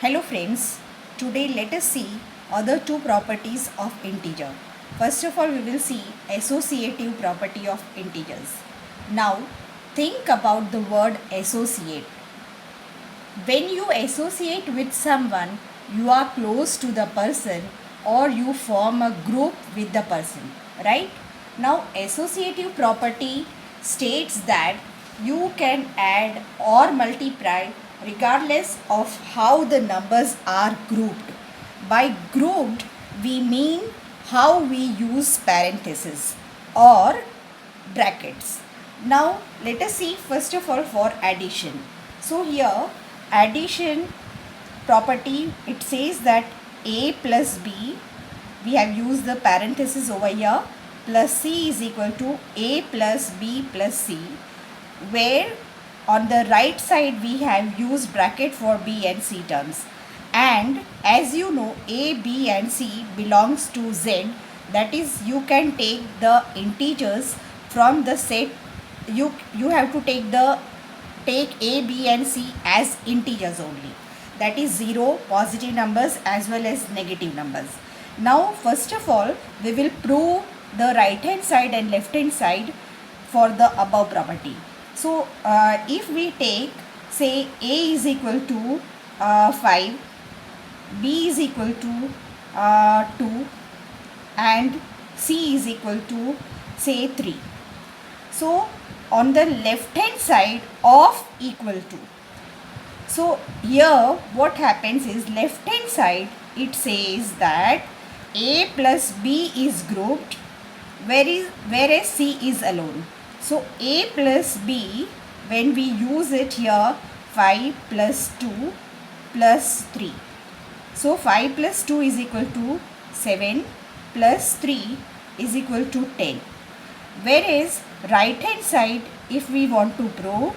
Hello friends, today let us see other two properties of integer. First of all, we will see associative property of integers. Now think about the word associate. When you associate with someone, you are close to the person or you form a group with the person, right? Now associative property states that you can add or multiply regardless of how the numbers are grouped. By grouped, we mean how we use parentheses or brackets. Now let us see first of all for addition. So here addition property, it says that a plus b, we have used the parenthesis over here, plus c is equal to a plus b plus c, where on the right side we have used bracket for b and c terms. And as you know, a, b and c belongs to z, that is you can take the integers from the set. You have to take a, b and c as integers only, that is 0 positive numbers as well as negative numbers. Now first of all we will prove the right hand side and left hand side for the above property. So if we take, say, a is equal to 5, b is equal to 2 and c is equal to, say, 3. So on the left hand side of equal to, so here what happens is left hand side, it says that a plus b is grouped, whereas c is alone. So a plus b, when we use it here, 5 plus 2 plus 3. So 5 plus 2 is equal to 7 plus 3 is equal to 10. Whereas right hand side, if we want to prove,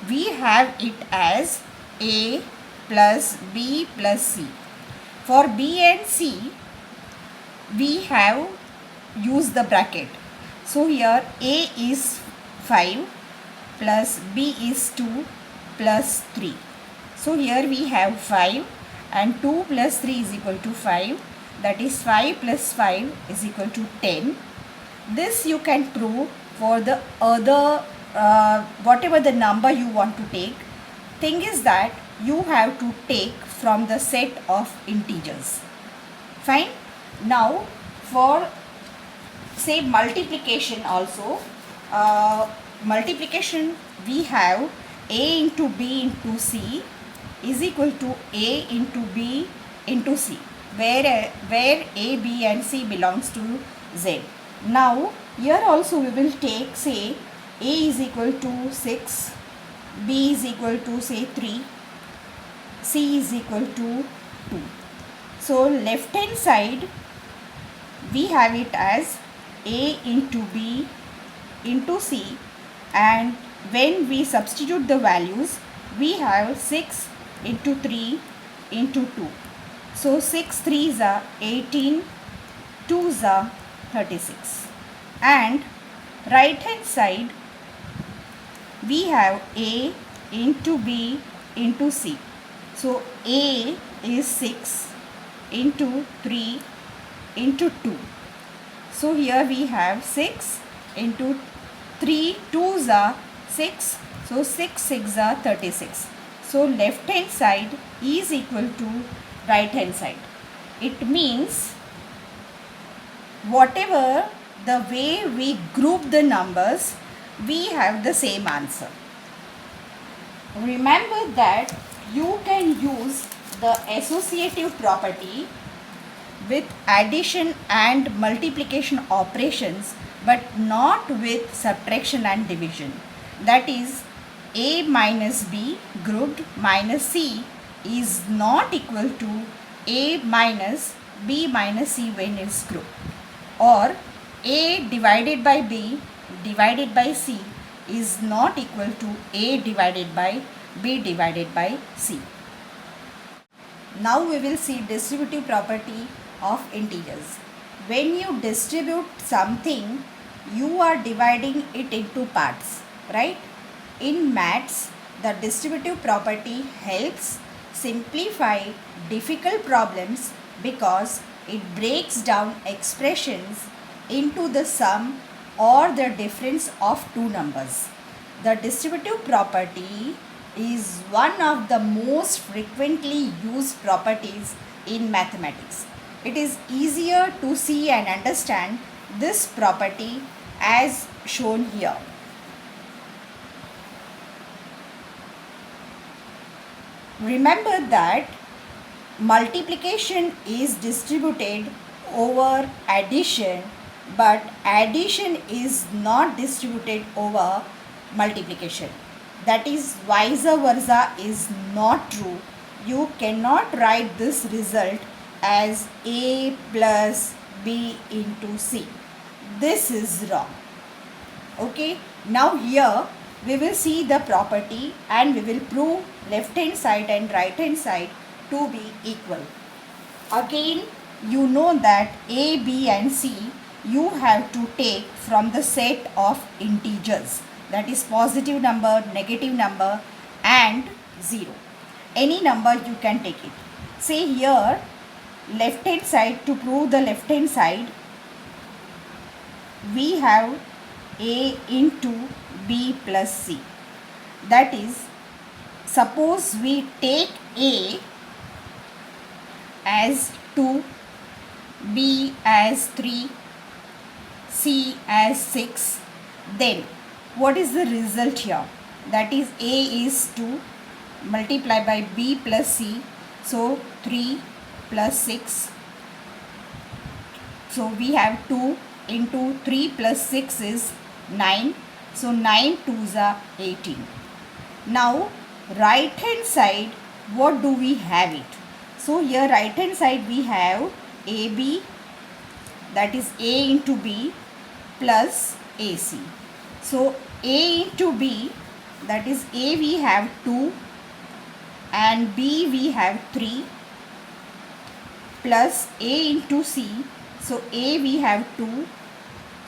we have it as a plus b plus c. For b and c, we have used the bracket. So here a is 5 plus b is 2 plus 3. So here we have 5 and 2 plus 3 is equal to 5. That is 5 plus 5 is equal to 10. This you can prove for the other whatever the number you want to take. Thing is that you have to take from the set of integers. Fine. Now for, say, multiplication also, multiplication, we have a into b into c is equal to a into b into c, where a, b and c belongs to z. Now here also we will take, say, a is equal to 6, b is equal to, say, 3, c is equal to 2. So left hand side we have it as a into b into c, and when we substitute the values, we have 6 into 3 into 2. So 6 3s are 18, 2s are 36. And right hand side we have a into b into c. So a is 6 into 3 into 2. So here we have 6 into 3, 2s are 6. So 6 6 are 36. So left hand side is equal to right hand side. It means whatever the way we group the numbers, we have the same answer. Remember that you can use the associative property with addition and multiplication operations, but not with subtraction and division. That is, a minus b grouped minus c is not equal to a minus b minus c when it's grouped, or a divided by b divided by c is not equal to a divided by b divided by c. Now we will see distributive property of integers. When you distribute something, you are dividing it into parts, right? In maths, the distributive property helps simplify difficult problems because it breaks down expressions into the sum or the difference of two numbers. The distributive property is one of the most frequently used properties in mathematics. It is easier to see and understand this property as shown here. Remember that multiplication is distributed over addition, but addition is not distributed over multiplication. That is, vice versa is not true. You cannot write this result as A plus B into C. This is wrong. Okay, now here we will see the property and we will prove left hand side and right hand side to be equal. Again, you know that A, B and C you have to take from the set of integers, that is positive number, negative number and 0. Any number you can take it. Say here left hand side, to prove the left hand side we have A into B plus C. That is, suppose we take A as 2, B as 3, C as 6, then what is the result here? That is, A is 2 multiplied by B plus C, so 3 plus 6. So we have 2 into 3 plus 6 is 9. So 9 2s are 18. Now right hand side, what do we have it? So here right hand side we have AB, that is A into B plus AC. So A into B, that is A we have 2 and B we have 3 plus A into C. So A we have 2,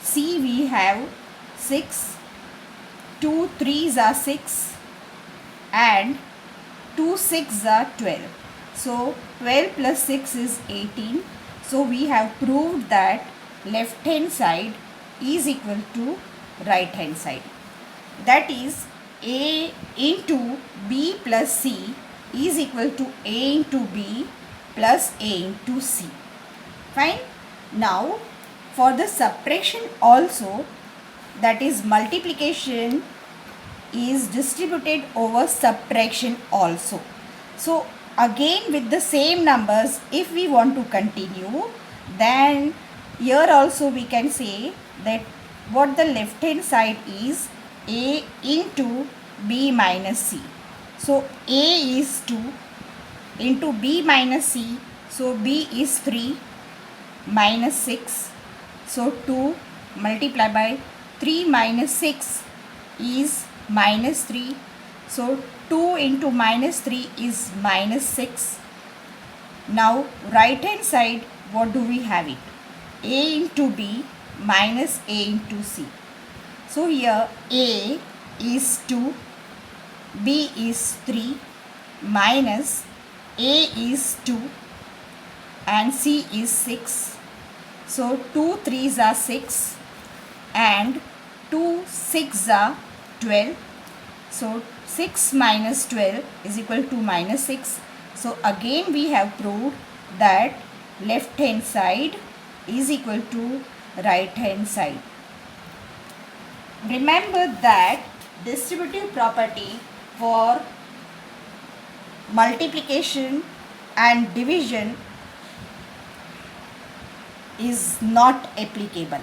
C we have 6, 2 3s are 6 and 2 6s are 12. So 12 plus 6 is 18. So we have proved that left hand side is equal to right hand side. That is, A into B plus C is equal to A into B plus A into C. Fine. Now for the subtraction also, that is multiplication is distributed over subtraction also. So again with the same numbers, if we want to continue, then here also we can say that what the left hand side is A into B minus C. So A is 2 into B minus C, so B is 3 minus 6. So 2 multiplied by 3 minus 6 is minus 3. So 2 into minus 3 is minus 6. Now right hand side, what do we have it? A into B minus A into C. So here A is 2, B is 3 minus A is 2 and C is 6. So 2 3s are 6 and 2 6s are 12. So 6 minus 12 is equal to minus 6. So again we have proved that left hand side is equal to right hand side. Remember that distributive property for multiplication and division is not applicable.